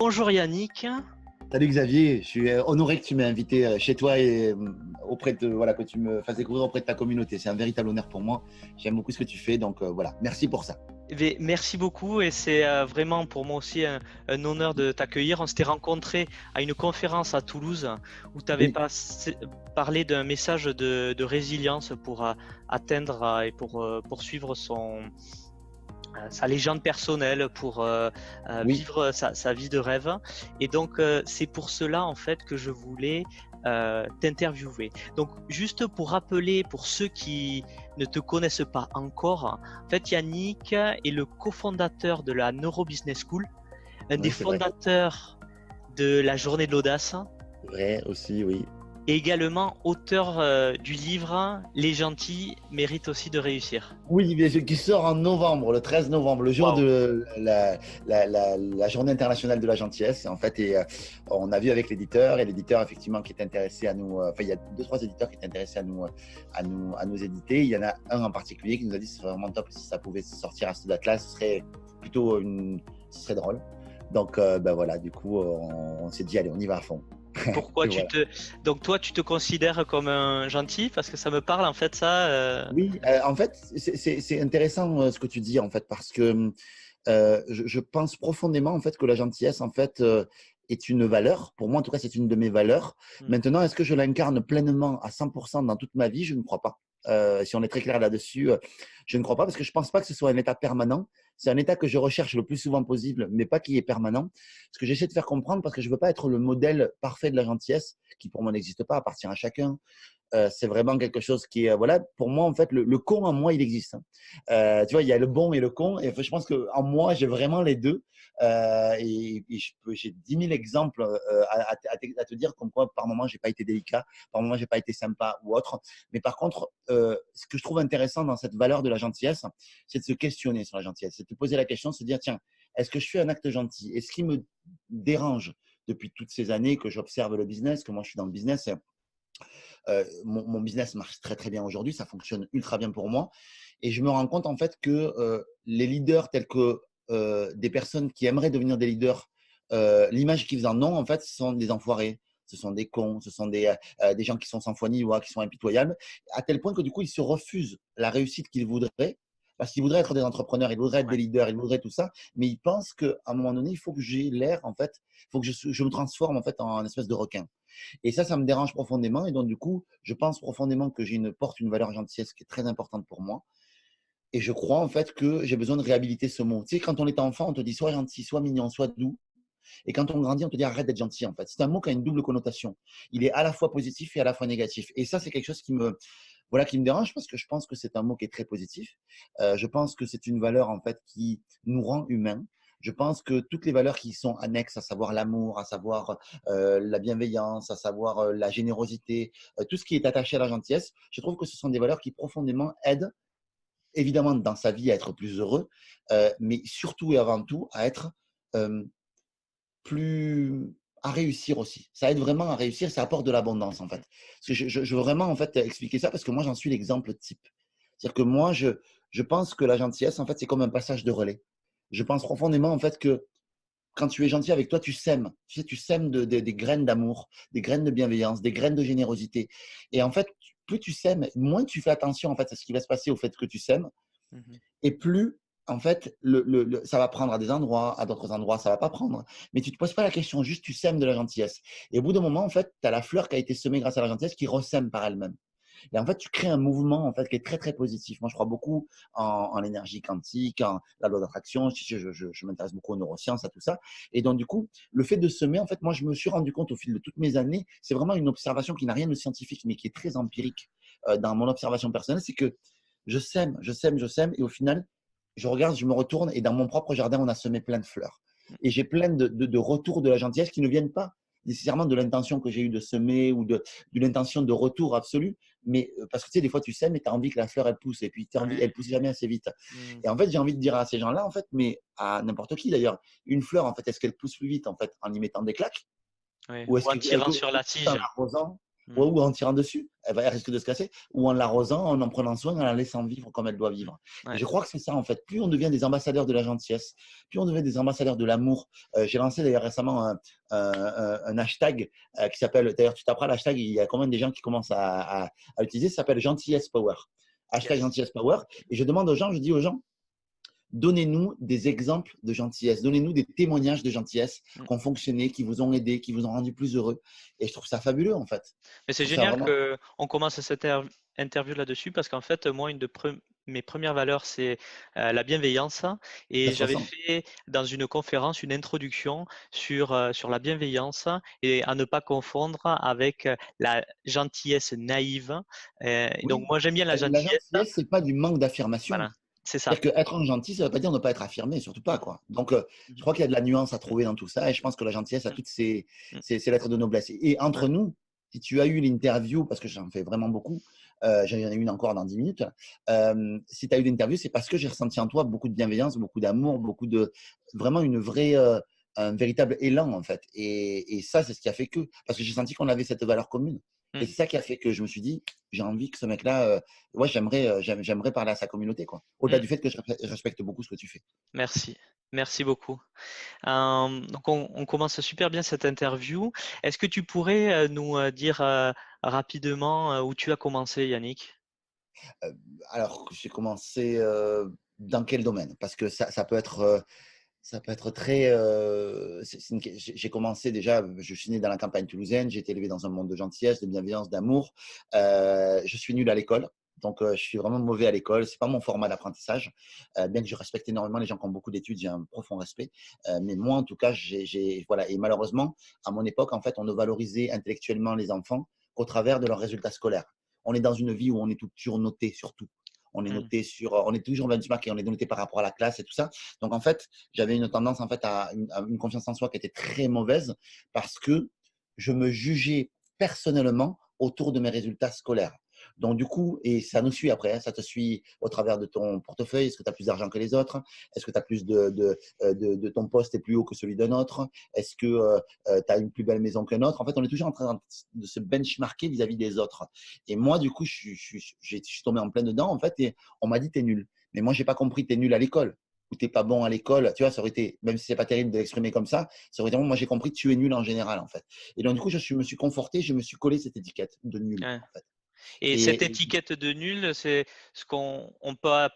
Bonjour Yannick. Salut Xavier, je suis honoré que tu m'aies invité chez toi et auprès de voilà que tu me fasses découvrir auprès de ta communauté. C'est un véritable honneur pour moi. J'aime beaucoup ce que tu fais, donc voilà, merci pour ça. Merci beaucoup et c'est vraiment pour moi aussi un honneur de t'accueillir. On s'était rencontrés à une conférence à Toulouse où tu avais Oui, parlé d'un message de résilience pour atteindre et pour poursuivre sa légende personnelle, pour oui, vivre sa vie de rêve. Et donc, c'est pour cela, en fait, que je voulais t'interviewer. Donc, juste pour rappeler, pour ceux qui ne te connaissent pas encore, en fait, Yannick est le cofondateur de la Neuro Business School, un des oui, c'est vrai. fondateurs de la Journée de l'Audace, Vrai aussi, oui. et également auteur du livre Les gentils méritent aussi de réussir. Oui, bien sûr, qui sort en novembre, le 13 novembre, le jour Waouh! de la journée internationale de la gentillesse. En fait, on a vu avec l'éditeur, et l'éditeur effectivement qui est intéressé à nous. Enfin, il y a deux, trois éditeurs qui est intéressés à nous éditer. Il y en a un en particulier qui nous a dit que ce serait vraiment top si ça pouvait sortir à cette date-là. Ce serait plutôt ce serait drôle. Donc, ben voilà, du coup, on s'est dit, allez, on y va à fond. Pourquoi Et voilà. Donc toi, tu te considères comme un gentil? Parce que ça me parle en fait ça. Oui, en fait, c'est intéressant ce que tu dis en fait parce que je pense profondément en fait que la gentillesse en fait est une valeur. Pour moi, en tout cas, c'est une de mes valeurs. Hmm. Maintenant, est-ce que je l'incarne pleinement à 100% dans toute ma vie? Je ne crois pas. Si on est très clair là-dessus, je ne crois pas parce que je pense pas que ce soit un état permanent. C'est un état que je recherche le plus souvent possible, mais pas qui est permanent. Ce que j'essaie de faire comprendre parce que je veux pas être le modèle parfait de la gentillesse, qui pour moi n'existe pas, appartient à chacun. C'est vraiment quelque chose qui est, voilà, pour moi, en fait, le con en moi, il existe, hein. Tu vois, il y a le bon et le con. Et je pense qu'en moi, j'ai vraiment les deux. Et j'ai 10 000 exemples à te dire comme quoi, par moment, j'ai pas été délicat, par moment, j'ai pas été sympa ou autre. Mais par contre, ce que je trouve intéressant dans cette valeur de la gentillesse, c'est de se questionner sur la gentillesse. C'est de te poser la question, de se dire, tiens, est-ce que je fais un acte gentil? Et ce qui me dérange depuis toutes ces années que j'observe le business, que moi, je suis dans le business, mon business marche très très bien aujourd'hui, ça fonctionne ultra bien pour moi. Et je me rends compte en fait que les leaders tels que des personnes qui aimeraient devenir des leaders, l'image qu'ils en ont en fait, ce sont des enfoirés, ce sont des cons, ce sont des gens qui sont sans foi ni loi, qui sont impitoyables, à tel point que du coup ils se refusent la réussite qu'ils voudraient. Parce qu'ils voudraient être des entrepreneurs, ils voudraient être des Ouais. leaders, ils voudraient tout ça, mais ils pensent qu'à un moment donné, il faut que j'ai l'air, en fait, il faut que je me transforme en fait en une espèce de requin. Et ça me dérange profondément. Et donc, du coup, je pense profondément que porte une valeur gentillesse qui est très importante pour moi. Et je crois en fait que j'ai besoin de réhabiliter ce mot. Tu sais, quand on est enfant, on te dit soit gentil, soit mignon, soit doux. Et quand on grandit, on te dit arrête d'être gentil en fait. C'est un mot qui a une double connotation. Il est à la fois positif et à la fois négatif. Et ça, c'est quelque chose qui me dérange parce que je pense que c'est un mot qui est très positif. Je pense que c'est une valeur en fait qui nous rend humains. Je pense que toutes les valeurs qui sont annexes, à savoir l'amour, à savoir la bienveillance, à savoir la générosité, tout ce qui est attaché à la gentillesse, je trouve que ce sont des valeurs qui profondément aident, évidemment, dans sa vie à être plus heureux, mais surtout et avant tout à être euh, plus à réussir aussi. Ça aide vraiment à réussir, ça apporte de l'abondance en fait. Parce que je veux vraiment en fait expliquer ça parce que moi j'en suis l'exemple type. C'est-à-dire que moi je pense que la gentillesse en fait c'est comme un passage de relais. Je pense profondément en fait que quand tu es gentil avec toi, tu sèmes. Tu sais, tu sèmes des graines d'amour, des graines de bienveillance, des graines de générosité. Et en fait, plus tu sèmes, moins tu fais attention en fait à ce qui va se passer au fait que tu sèmes Mhm. et plus, en fait, ça va prendre à des endroits, à d'autres endroits, ça va pas prendre. Mais tu ne te poses pas la question, juste tu sèmes de la gentillesse. Et au bout d'un moment, en fait, tu as la fleur qui a été semée grâce à la gentillesse qui ressème par elle-même. Et en fait, tu crées un mouvement en fait, qui est très, très positif. Moi, je crois beaucoup en l'énergie quantique, en la loi d'attraction. Je m'intéresse beaucoup aux neurosciences, à tout ça. Et donc, du coup, le fait de semer, en fait, moi, je me suis rendu compte au fil de toutes mes années, c'est vraiment une observation qui n'a rien de scientifique, mais qui est très empirique dans mon observation personnelle, c'est que je sème, je sème, je sème, et au final, je regarde, je me retourne, et dans mon propre jardin, on a semé plein de fleurs. Et j'ai plein de retours de la gentillesse qui ne viennent pas nécessairement de l'intention que j'ai eue de semer ou de l'intention de retour absolu, mais parce que tu sais, des fois, tu sèmes et tu as envie que la fleur, elle pousse, et puis Ouais. elle pousse jamais assez vite. Mhm. Et en fait, j'ai envie de dire à ces gens-là, en fait, mais à n'importe qui d'ailleurs, une fleur, en fait, est-ce qu'elle pousse plus vite, en fait, en y mettant des claques, Ouais. ou Ou en tirant sur la en tige. l'arrosant? Mmh. ou en tirant dessus, elle risque de se casser, ou en l'arrosant, en prenant soin, en la laissant vivre comme elle doit Mmh. vivre. Et Ouais. je crois que c'est ça, en fait. Plus on devient des ambassadeurs de la gentillesse, plus on devient des ambassadeurs de l'amour. J'ai lancé d'ailleurs récemment un hashtag qui s'appelle, d'ailleurs, tu taperas l'hashtag, il y a quand même des gens qui commencent à l'utiliser, ça s'appelle Gentillesse Power. Hashtag Yes. Gentillesse Power. Et je demande aux gens, je dis aux gens, donnez-nous des exemples de gentillesse, donnez-nous des témoignages de gentillesse Mmh. qui ont fonctionné, qui vous ont aidé, qui vous ont rendu plus heureux. Et je trouve ça fabuleux, en fait. Mais Je c'est trouve ça génial vraiment. qu'on commence cette interview là-dessus parce qu'en fait, moi, une de mes premières valeurs, c'est la bienveillance. Ça Et se j'avais ressent. fait dans une conférence une introduction sur la bienveillance et à ne pas confondre avec la gentillesse naïve. Et donc, Oui, moi, j'aime bien la la gentillesse. gentillesse, c'est pas du manque d'affirmation. Voilà, c'est ça. C'est-à-dire qu'être un gentil, ça ne veut pas dire ne pas être affirmé, surtout pas, Mm, quoi. Donc, je mm, crois qu'il y a de la nuance à mm, trouver dans tout ça, et je pense que la gentillesse a mm, toutes ses, mm. ses lettres de noblesse. Et Ouais. entre nous, si tu as eu l'interview, parce que j'en fais vraiment beaucoup, j'en ai une encore dans 10 minutes, si tu as eu l'interview, c'est parce que j'ai ressenti en toi beaucoup de bienveillance, beaucoup d'amour, beaucoup de, vraiment une vraie, un véritable élan, en fait. Et ça, c'est ce qui a fait que, parce que j'ai senti qu'on avait cette valeur commune. Et Mm, c'est ça qui a fait que je me suis dit, j'ai envie que ce mec-là, ouais, j'aimerais parler à sa communauté, quoi. Au-delà mm. du fait que je respecte beaucoup ce que tu fais. Merci. Merci beaucoup. Donc on commence super bien cette interview. Est-ce que tu pourrais nous dire rapidement où tu as commencé, Yannick? Euh, alors, j'ai commencé dans quel domaine? Parce que ça peut être très. J'ai commencé déjà, je suis né dans la campagne toulousaine, j'ai été élevé dans un monde de gentillesse, de bienveillance, d'amour. Je suis nul à l'école. Donc, je suis vraiment mauvais à l'école. C'est pas mon format d'apprentissage. Bien que je respecte énormément les gens qui ont beaucoup d'études, j'ai un profond respect. Mais moi, en tout cas, voilà. Et malheureusement, à mon époque, en fait, on ne valorisait intellectuellement les enfants qu'au travers de leurs résultats scolaires. On est dans une vie où on est toujours noté sur tout. On est Hmm. noté sur, on est toujours benchmark et on est noté par rapport à la classe et tout ça. Donc, en fait, j'avais une tendance en fait à une confiance en soi qui était très mauvaise parce que je me jugeais personnellement autour de mes résultats scolaires. Donc, du coup, et ça nous suit après, hein, ça te suit au travers de ton portefeuille. Est-ce que tu as plus d'argent que les autres? Est-ce que tu as plus de ton poste est plus haut que celui d'un autre? Est-ce que tu as une plus belle maison qu'un autre? En fait, on est toujours en train de se benchmarker vis-à-vis des autres. Et moi, du coup, je suis tombé en plein dedans, en fait, et on m'a dit, t'es nul. Mais moi, j'ai pas compris, t'es nul à l'école ou t'es pas bon à l'école, tu vois, ça aurait été, même si c'est pas terrible de l'exprimer comme ça aurait été, moi j'ai compris que tu es nul en général, en fait. Et donc, du coup, me suis conforté, je me suis collé cette étiquette de nul, Ouais. en fait. Et cette Et étiquette de nul, c'est ce qu'on peut.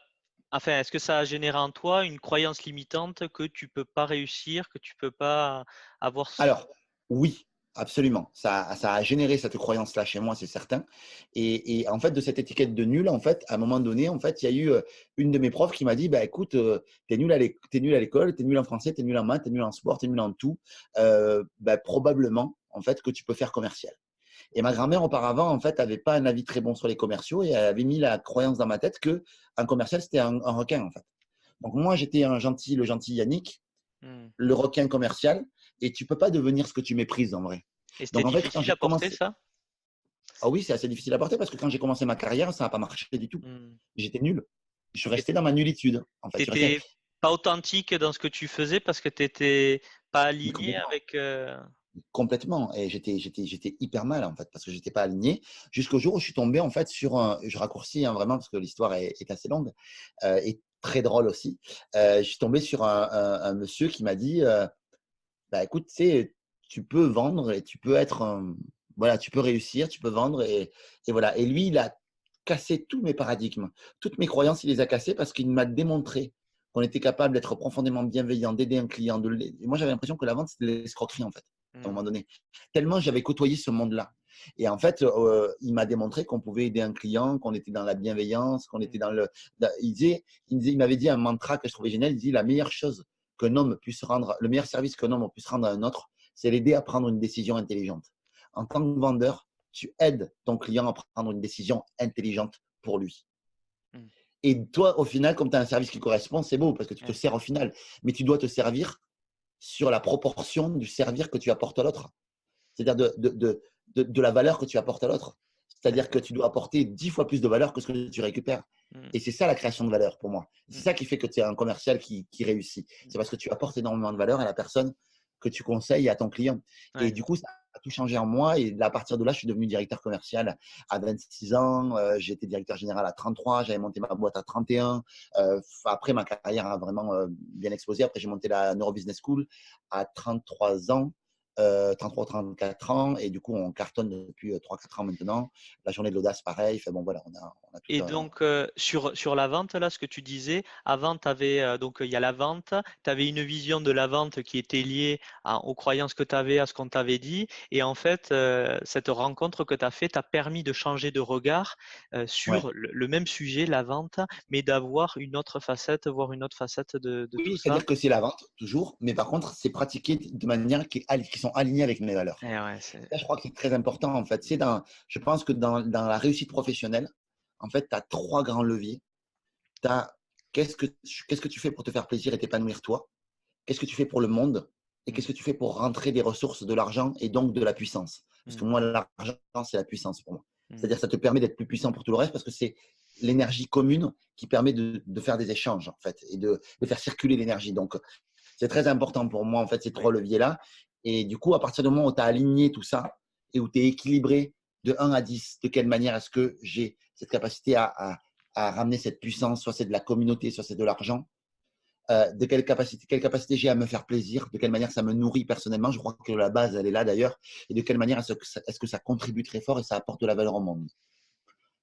Enfin, est-ce que ça a généré en toi une croyance limitante que tu peux pas réussir, que tu peux pas avoir. alors, oui, absolument. Ça a généré cette croyance-là chez moi, c'est certain. Et en fait, de cette étiquette de nul, en fait, à un moment donné, en fait, il y a eu une de mes profs qui m'a dit, bah, écoute, t'es nul t'es nul à l'école, t'es nul en français, t'es nul en maths, t'es nul en sport, t'es nul en tout. Bah, probablement, en fait, que tu peux faire commercial. Et ma grand-mère, auparavant, en fait, avait pas un avis très bon sur les commerciaux et elle avait mis la croyance dans ma tête que un commercial, c'était un requin, en fait. Donc, moi, j'étais le gentil Yannick, Hmm. le requin commercial, et tu peux pas devenir ce que tu méprises en vrai. Et c'était Donc en fait, quand difficile j'ai à porter commencé, ça? ah oui, c'est assez difficile à porter parce que quand j'ai commencé ma carrière, ça n'a pas marché du tout. Hmm. J'étais nul. Je suis Et resté dans ma nullitude. En fait, je suis resté t'étais pas authentique dans ce que tu faisais parce que t'étais pas mais aligné complètement, avec. complètement. Et j'étais hyper mal en fait parce que j'étais pas aligné jusqu'au jour où je suis tombé en fait sur un. Je raccourcis hein, vraiment parce que l'histoire est assez longue et très drôle aussi. Je suis tombé sur un monsieur qui m'a dit bah écoute, tu sais, tu peux vendre et tu peux être, voilà, tu peux réussir, tu peux vendre et voilà. Et lui, il a cassé tous mes paradigmes, toutes mes croyances, il les a cassées parce qu'il m'a démontré qu'on était capable d'être profondément bienveillant, d'aider un client. Et moi, j'avais l'impression que la vente, c'était de l'escroquerie en fait, à un Hmm. moment donné. Tellement j'avais côtoyé ce monde-là. Et en fait, il m'a démontré qu'on pouvait aider un client, qu'on était dans la bienveillance, qu'on était Hmm. dans le. Il m'avait dit un mantra que je trouvais génial. Il dit la meilleure chose qu'un homme puisse rendre, le meilleur service qu'un homme puisse rendre à un autre, c'est l'aider à prendre une décision intelligente. En tant que vendeur, tu aides ton client à prendre une décision intelligente pour lui. Hmm. Et toi, au final, comme tu as un service qui correspond, c'est beau parce que tu te Ouais. sers au final. Mais tu dois te servir sur la proportion du servir que tu apportes à l'autre. C'est-à-dire de la valeur que tu apportes à l'autre. C'est-à-dire que D'accord. tu dois apporter 10 fois plus de valeur que ce que tu récupères. Hmm. Et c'est ça la création de valeur pour moi. C'est Hmm. ça qui fait que tu es un commercial qui réussit. Hmm. C'est parce que tu apportes énormément de valeur à la personne que tu conseilles et à ton client. Et Ouais. du coup, ça tout changé en moi. Et à partir de là, je suis devenu directeur commercial à 26 ans. J'ai été directeur général à 33. J'avais monté ma boîte à 31. Après, ma carrière a vraiment bien explosé. Après, j'ai monté la Neuro Business School à 33 ans. 33, 34 ans, et du coup on cartonne depuis 3-4 ans maintenant. La journée de l'audace, pareil. Enfin, bon, voilà, on a tout Et un… donc, sur la vente, là, ce que tu disais, avant, donc il y a la vente, tu avais une vision de la vente qui était liée aux croyances que tu avais, à ce qu'on t'avait dit. Et en fait, cette rencontre que tu as fait t'a permis de changer de regard Ouais. sur le même sujet, la vente, mais d'avoir une autre facette, voir une autre facette de tout Oui, ça. c'est-à-dire que c'est la vente, toujours, mais par contre, c'est pratiqué de manière qui sont alignées avec mes valeurs. Et ouais, Ça, je crois que c'est très important, en fait. Je pense que dans la réussite professionnelle, en fait, tu as trois grands leviers. Tu as qu'est-ce que tu fais pour te faire plaisir et t'épanouir toi? Qu'est-ce que tu fais pour le monde? Et mm, qu'est-ce que tu fais pour rentrer des ressources, de l'argent et donc de la puissance? Parce que mm, moi, l'argent, c'est la puissance pour moi. mm. C'est-à-dire que ça te permet d'être plus puissant pour tout le reste parce que c'est l'énergie commune qui permet de faire des échanges, en fait, et de faire circuler l'énergie. Donc, c'est très important pour moi, en fait, ces Oui. trois leviers-là. Et du coup, à partir du moment où tu as aligné tout ça et où tu es équilibré de 1 à 10, de quelle manière est-ce que j'ai cette capacité à ramener cette puissance, soit c'est de la communauté, soit c'est de l'argent, de quelle capacité j'ai à me faire plaisir, de quelle manière ça me nourrit personnellement. Je crois que la base, elle est là d'ailleurs. Et de quelle manière est-ce que ça contribue très fort et ça apporte de la valeur au monde.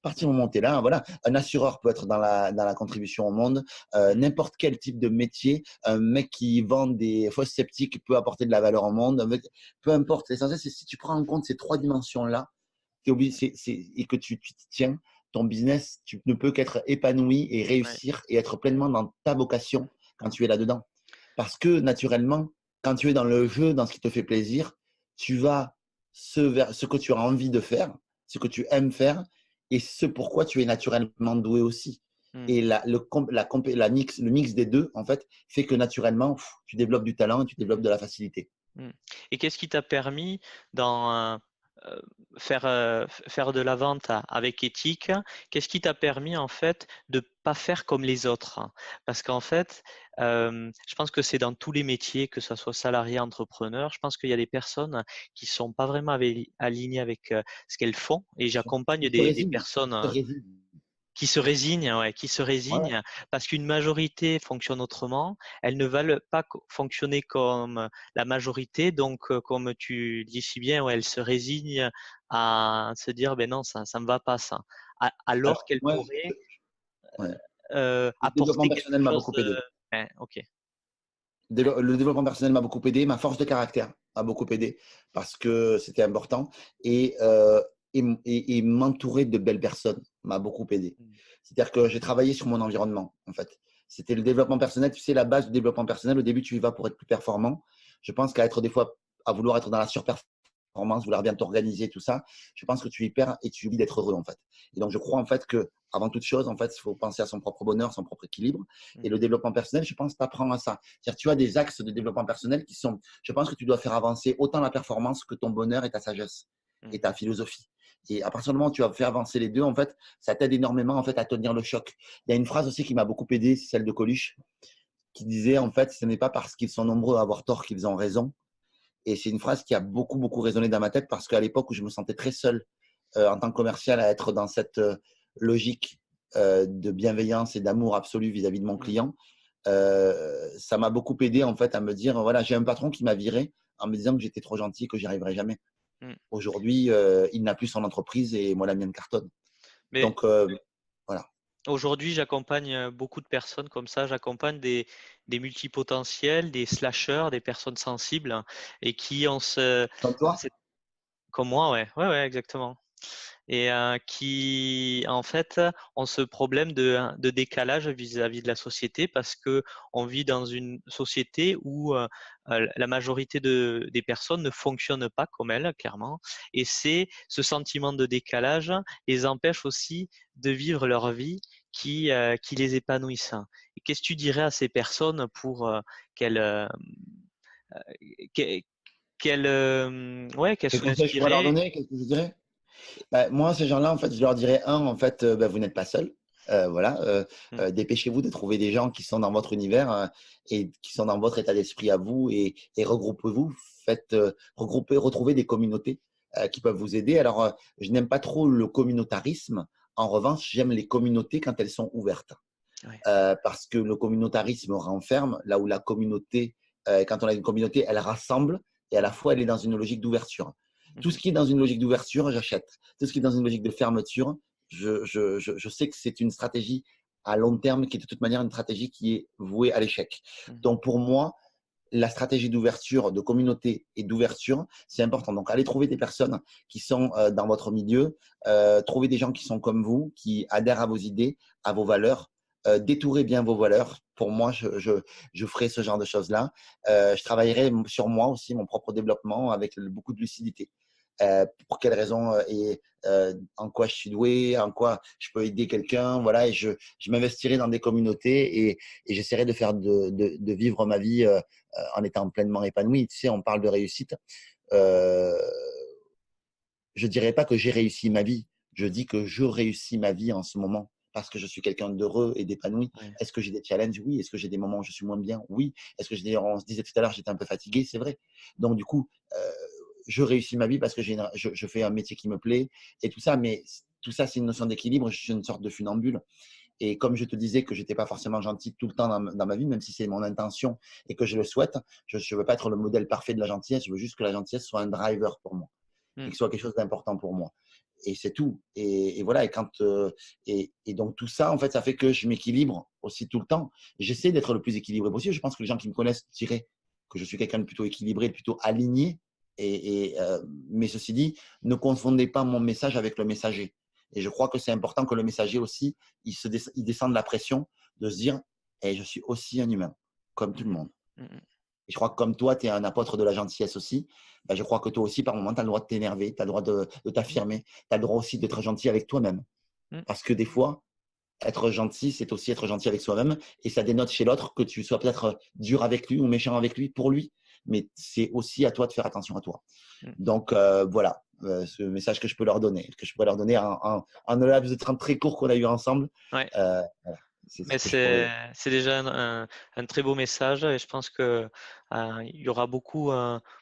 À partir du moment où tu es là, voilà, un assureur peut être dans la contribution au monde, n'importe quel type de métier, un mec qui vend des fausses sceptiques peut apporter de la valeur au monde, peu importe. L'essentiel, c'est si tu prends en compte ces trois dimensions-là et que tu t'y tiens, ton business, tu ne peux qu'être épanoui et Ouais. réussir et être pleinement dans ta vocation quand tu es là-dedans. Parce que naturellement, quand tu es dans le jeu, dans ce qui te fait plaisir, tu vas vers ce que tu as envie de faire, ce que tu aimes faire et ce pourquoi tu es naturellement doué aussi. Mm. Et le mix des deux, en fait, fait que naturellement, tu développes du talent et tu développes de la facilité. Mm. Et qu'est-ce qui t'a permis dans euh, faire de la vente avec éthique? Qu'est-ce qui t'a permis en fait de pas faire comme les autres? Parce qu'en fait, je pense que c'est dans tous les métiers, que ce soit salarié, entrepreneur, je pense qu'il y a des personnes qui sont pas vraiment alignées avec ce qu'elles font. Et j'accompagne Il se des résigne. personnes Il se résigne. qui se résignent, ouais, qui se Ouais. résignent parce qu'une majorité fonctionne autrement. Elles ne veulent pas fonctionner comme la majorité. Donc, comme tu dis si bien, ouais, elles se résignent à se dire, ben non, ça me va pas ça. Alors Alors, qu'elles moi, pourraient ouais. Le développement apporter quelque personnel m'a chose beaucoup de… aidé. Ouais, ok. Le développement personnel m'a beaucoup aidé, ma force de caractère m'a beaucoup aidé parce que c'était important et, et m'entourer de belles personnes m'a beaucoup aidé. Mm, C'est-à-dire que j'ai travaillé sur mon environnement, en fait. C'était le développement personnel, tu sais, la base du développement personnel. Au début, tu y vas pour être plus performant. Je pense qu'à être des fois, à vouloir être dans la surperformance, vouloir bien t'organiser, tout ça, je pense que tu y perds et tu oublies d'être heureux, en fait. Et donc, je crois, en fait, que avant toute chose, en fait, il faut penser à son propre bonheur, son propre équilibre. Et mm, le développement personnel, je pense, t'apprend à ça. C'est-à-dire, tu as des axes de développement personnel qui sont, je pense que tu dois faire avancer autant la performance que ton bonheur et ta sagesse et mm, ta philosophie. Et à partir du moment où tu as fait avancer les deux, en fait, ça t'aide énormément en fait à tenir le choc. Il y a une phrase aussi qui m'a beaucoup aidé, c'est celle de Coluche, qui disait en fait, ce n'est pas parce qu'ils sont nombreux à avoir tort qu'ils ont raison. Et c'est une phrase qui a beaucoup beaucoup résonné dans ma tête parce qu'à l'époque où je me sentais très seul en tant que commercial à être dans cette logique de bienveillance et d'amour absolu vis-à-vis de mon mm, client, ça m'a beaucoup aidé en fait à me dire voilà, j'ai un patron qui m'a viré en me disant que j'étais trop gentil et que j'y arriverais jamais. mm. Aujourd'hui, il n'a plus son entreprise et moi la mienne cartonne. Mais Donc voilà. aujourd'hui, j'accompagne beaucoup de personnes comme ça. J'accompagne des multipotentiels, des slasheurs, des personnes sensibles et qui ont Comme toi, cette… Comme moi, ouais, ouais, ouais, exactement. Et qui, en fait, ont ce problème de décalage vis-à-vis de la société parce que on vit dans une société où la majorité des personnes ne fonctionnent pas comme elles, clairement. Et c'est ce sentiment de décalage les empêche aussi de vivre leur vie qui les épanouissent. Et qu'est-ce que tu dirais à ces personnes pour qu'elles qu'elles ouais, qu'elles quel soient conseil je pourrais leur inspirées? donner? Qu'est-ce que je dirais? Bah, moi, ces gens-là, en fait, je leur dirais, un, en fait, bah, vous n'êtes pas seul. Voilà, Mmh. dépêchez-vous de trouver des gens qui sont dans votre univers et qui sont dans votre état d'esprit à vous et regroupez-vous, faites regrouper, retrouvez des communautés qui peuvent vous aider. Alors, je n'aime pas trop le communautarisme. En revanche, j'aime les communautés quand elles sont ouvertes. Ouais. Parce que le communautarisme renferme, là où la communauté, quand on a une communauté, elle rassemble et à la fois elle est dans une logique d'ouverture. Tout Mmh. ce qui est dans une logique d'ouverture, j'achète. Tout ce qui est dans une logique de fermeture, je sais que c'est une stratégie à long terme qui est de toute manière une stratégie qui est vouée à l'échec. Mmh. Donc pour moi, la stratégie d'ouverture, de communauté et d'ouverture, c'est important. Donc, allez trouver des personnes qui sont dans votre milieu, trouver des gens qui sont comme vous, qui adhèrent à vos idées, à vos valeurs, détourez bien vos valeurs. Pour moi, je ferai ce genre de choses-là. Je travaillerai sur moi aussi, mon propre développement avec beaucoup de lucidité. Pour quelles raisons et en quoi je suis doué, en quoi je peux aider quelqu'un, voilà. Et je m'investirai dans des communautés et j'essaierai de faire de vivre ma vie en étant pleinement épanoui. Tu sais, on parle de réussite. Euh, je dirais pas que j'ai réussi ma vie. Je dis que je réussis ma vie en ce moment parce que je suis quelqu'un d'heureux et d'épanoui. Ouais. Est-ce que j'ai des challenges? Oui. Est-ce que j'ai des moments où je suis moins bien? Oui. Est-ce que on se disait tout à l'heure, j'étais un peu fatigué? C'est vrai. Donc, du coup, je réussis ma vie parce que je fais un métier qui me plaît et tout ça. Mais tout ça, c'est une notion d'équilibre. Je suis une sorte de funambule. Et comme je te disais que j'étais pas forcément gentil tout le temps dans ma vie, même si c'est mon intention et que je le souhaite, je ne veux pas être le modèle parfait de la gentillesse. Je veux juste que la gentillesse soit un driver pour moi et Mmh. que ce soit quelque chose d'important pour moi. Et c'est tout. Et voilà. Et donc tout ça, en fait, ça fait que je m'équilibre aussi tout le temps. J'essaie d'être le plus équilibré possible. Je pense que les gens qui me connaissent diraient que je suis quelqu'un de plutôt équilibré, de plutôt aligné. Mais ceci dit, ne confondez pas mon message avec le messager. Et je crois que c'est important que le messager aussi, il descende la pression de se dire, eh, je suis aussi un humain, comme tout le Mmh. monde. Mmh. Et je crois que comme toi, tu es un apôtre de la gentillesse aussi, ben, je crois que toi aussi, par moment, tu as le droit de t'énerver, tu as le droit de Mmh. t'affirmer, tu as le droit aussi d'être gentil avec toi-même. Mmh. Parce que des fois, être gentil, c'est aussi être gentil avec soi-même. Et ça dénote chez l'autre que tu sois peut-être dur avec lui ou méchant avec lui pour lui. Mais c'est aussi à toi de faire attention à toi. Mmh. Donc voilà, ce message que je peux leur donner, que je pourrais leur donner en un laps de temps très court qu'on a eu ensemble. Ouais. Voilà, c'est ce Mais que je pourrais. c'est déjà un très beau message et je pense que il y aura beaucoup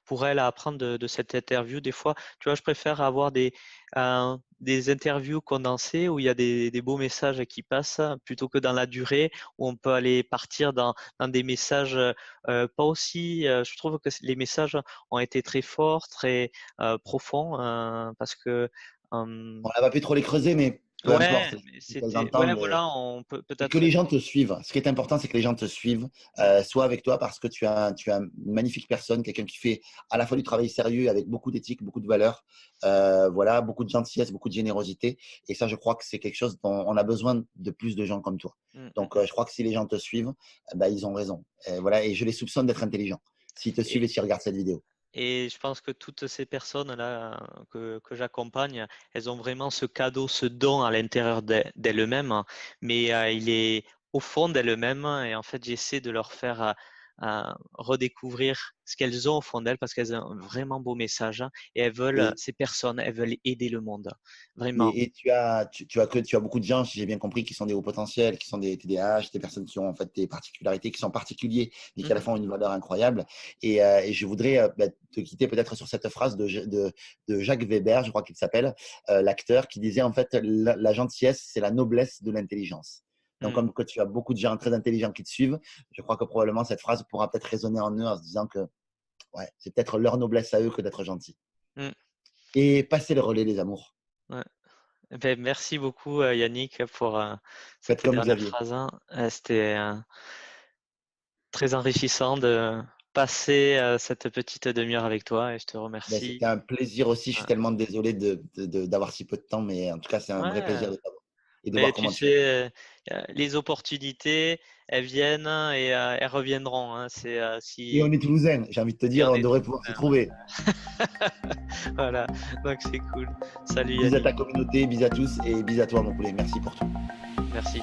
pour elle à apprendre de cette interview. Des fois, tu vois, je préfère avoir des interviews condensées où il y a des beaux messages qui passent plutôt que dans la durée où on peut aller partir dans des messages pas aussi. Je trouve que les messages ont été très forts, très profonds parce que euh, On n'a pas pu trop les creuser, mais peu ouais, importe. mais Si elles c'était ouais entendent. voilà, on peut Et que peut-être. les gens te suivent. Ce qui est important, c'est que les gens te suivent, Mm, soit avec toi parce que tu as une magnifique personne, quelqu'un qui fait à la fois du travail sérieux avec beaucoup d'éthique, beaucoup de valeurs, voilà, beaucoup de gentillesse, beaucoup de générosité. Et ça, je crois que c'est quelque chose dont on a besoin de plus de gens comme toi. mm, Donc, mm. je crois que si les gens te suivent, bah, ils ont raison. Voilà, et je les soupçonne d'être intelligents. S'ils te suivent Et, et s'ils regardent cette vidéo. et je pense que toutes ces personnes-là que j'accompagne, elles ont vraiment ce cadeau, ce don à l'intérieur d'elles-mêmes, hein, mais il est au fond d'elles-mêmes et en fait j'essaie de leur faire redécouvrir ce qu'elles ont au fond d'elles parce qu'elles ont un vraiment beau message hein, et elles veulent, Et, ces personnes, elles veulent aider le monde, vraiment. et tu as beaucoup de gens, si j'ai bien compris, qui sont des hauts potentiels, qui sont des TDAH, des personnes qui ont en fait des particularités, qui sont particuliers, mais qui à la Mhm, fois ont une valeur incroyable. Et je voudrais te quitter peut-être sur cette phrase de Jacques Weber, je crois qu'il s'appelle, l'acteur, qui disait en fait la gentillesse, c'est la noblesse de l'intelligence. Donc, mm, comme que tu as beaucoup de gens très intelligents qui te suivent, je crois que probablement cette phrase pourra peut-être résonner en eux en se disant que ouais, c'est peut-être leur noblesse à eux que d'être gentil. mm, Et passer le relais, les amours. ouais. Eh ben, merci beaucoup Yannick pour Faites cette comme dernière Xavier. phrase, hein. C'était très enrichissant de passer cette petite demi-heure avec toi et je te Ben, remercie. c'était un plaisir aussi. Je suis Ah, tellement désolé d'avoir si peu de temps, mais en tout cas, c'est un vrai ouais, plaisir de t'avoir et de mais voir tu comment tu es. sais, les opportunités, elles viennent et elles reviendront, hein. C'est Et si on est Toulousains, j'ai envie de te et dire, on on est devrait pouvoir se ben, trouver. voilà, donc c'est cool. Salut Bis à Yannick, ta communauté, bis à tous et bis à toi, mon poulet. Merci pour tout. merci.